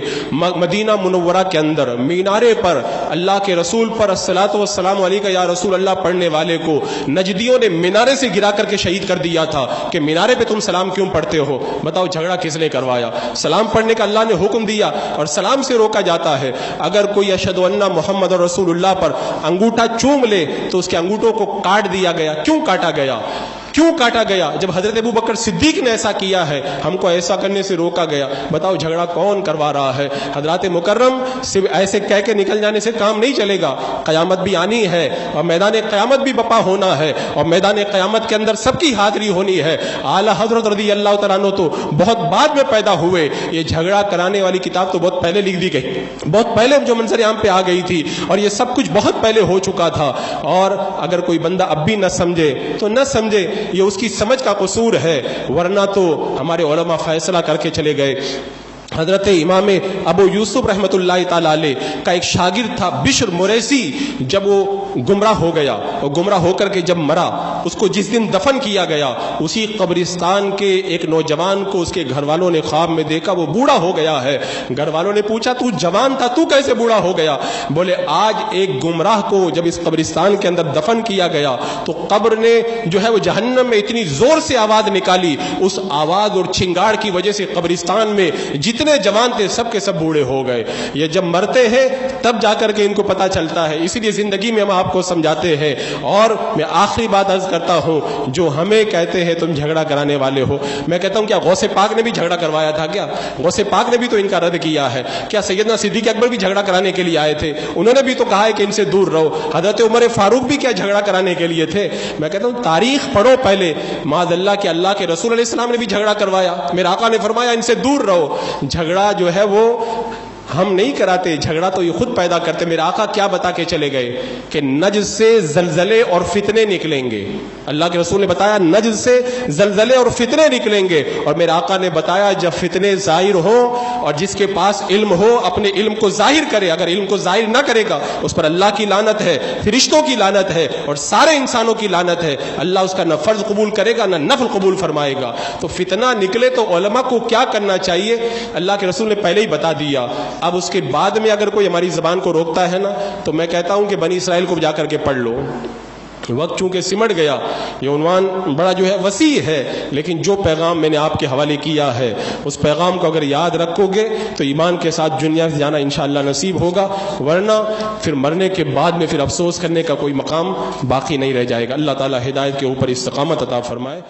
مدینہ منورہ کے اندر مینارے پر اللہ کے رسول پر الصلاۃ والسلام علیکہ یا رسول اللہ پڑھنے والے کو نجدیوں نے مینارے سے گرا کر کے شہید کر دیا تھا کہ مینارے پہ تم سلام کیوں پڑھتے ہو؟ بتاؤ جھگڑا کس نے کروایا؟ سلام پڑھنے کا اللہ نے حکم دیا اور سلام سے روکا جاتا ہے. اگر کوئی اشہد ان محمد رسول اللہ پر انگوٹھا چوم لے تو اس کے انگوٹھوں کو کاٹ دیا گیا. کیوں کاٹا گیا؟ کیوں کاٹا گیا؟ جب حضرت ابو بکر صدیق نے ایسا کیا ہے، ہم کو ایسا کرنے سے روکا گیا. بتاؤ جھگڑا کون کروا رہا ہے؟ حضرات مکرم، صرف ایسے کہہ کے نکل جانے سے کام نہیں چلے گا. قیامت بھی آنی ہے اور میدان قیامت بھی بپا ہونا ہے، اور میدان قیامت کے اندر سب کی حاضری ہونی ہے. اعلی حضرت رضی اللہ تعالیٰ عنہ تو بہت بعد میں پیدا ہوئے. یہ جھگڑا کرانے والی کتاب تو بہت پہلے لکھ دی گئی، بہت پہلے جو منظر عام پہ آ گئی تھی، اور یہ سب کچھ بہت پہلے ہو چکا تھا. اور اگر کوئی بندہ اب بھی نہ سمجھے تو نہ سمجھے، یہ اس کی سمجھ کا قصور ہے، ورنہ تو ہمارے علماء فیصلہ کر کے چلے گئے. حضرت امام ابو یوسف رحمۃ اللہ تعالی علیہ کا ایک شاگرد تھا بشر مریسی. جب وہ گمراہ ہو گیا اور گمراہ ہو کر کے جب مرا، اس کو جس دن دفن کیا گیا، اسی قبرستان کے ایک نوجوان کو اس کے گھر والوں نے خواب میں دیکھا، وہ بوڑھا ہو گیا ہے. گھر والوں نے پوچھا تو جوان تھا، تو کیسے بوڑھا ہو گیا؟ بولے آج ایک گمراہ کو جب اس قبرستان کے اندر دفن کیا گیا تو قبر نے جو ہے وہ جہنم میں اتنی زور سے آواز نکالی، اس آواز اور چنگاڑ کی وجہ سے قبرستان میں جتنے جوان تھے سب کے سب بوڑھے ہو گئے. یہ جب مرتے ہیں تب جا کر کے ان کو پتا چلتا ہے. اسی لیے زندگی میں ہم آپ کو سمجھاتے ہیں. اور میں آخری بات عرض کرتا ہوں، جو ہمیں کہتے ہیں تم جھگڑا کرانے والے ہو، میں کہتا ہوں کیا غوث پاک نے بھی جھگڑا کروایا تھا؟ کیا غوث پاک نے بھی تو ان کا رد کیا ہے؟ کیا سیدنا صدیق اکبر بھی جھگڑا کرانے کے لیے آئے تھے؟ انہوں نے بھی تو کہا ہے کہ ان سے دور رہو. حضرت عمر فاروق بھی کیا جھگڑا کرانے کے لیے تھے؟ میں کہتا ہوں تاریخ پڑھو پہلے. معاذ اللہ کہ اللہ کے رسول علیہ السلام نے بھی جھگڑا کروایا. میرے آقا نے فرمایا ان سے دور رہو. جھگڑا جو ہے وہ ہم نہیں کراتے، جھگڑا تو یہ خود پیدا کرتے. میرے آقا کیا بتا کے چلے گئے کہ نجد سے زلزلے اور فتنے نکلیں گے. اللہ کے رسول نے بتایا نجد سے زلزلے اور فتنے نکلیں گے. اور میرے آقا نے بتایا جب فتنے ظاہر ہوں اور جس کے پاس علم ہو اپنے علم کو ظاہر کرے. اگر علم کو ظاہر نہ کرے گا اس پر اللہ کی لعنت ہے، فرشتوں کی لعنت ہے اور سارے انسانوں کی لعنت ہے. اللہ اس کا نہ فرض قبول کرے گا نہ نفل قبول فرمائے گا. تو فتنہ نکلے تو علماء کو کیا کرنا چاہیے؟ اللہ کے رسول نے پہلے ہی بتا دیا. اب اس کے بعد میں اگر کوئی ہماری زبان کو روکتا ہے نا تو میں کہتا ہوں کہ بنی اسرائیل کو جا کر کے پڑھ لو. وقت چونکہ سمٹ گیا، یہ عنوان بڑا جو ہے وسیع ہے، لیکن جو پیغام میں نے آپ کے حوالے کیا ہے اس پیغام کو اگر یاد رکھو گے تو ایمان کے ساتھ دنیا سے جانا انشاءاللہ نصیب ہوگا، ورنہ پھر مرنے کے بعد میں پھر افسوس کرنے کا کوئی مقام باقی نہیں رہ جائے گا. اللہ تعالی ہدایت کے اوپر استقامت عطا فرمائے.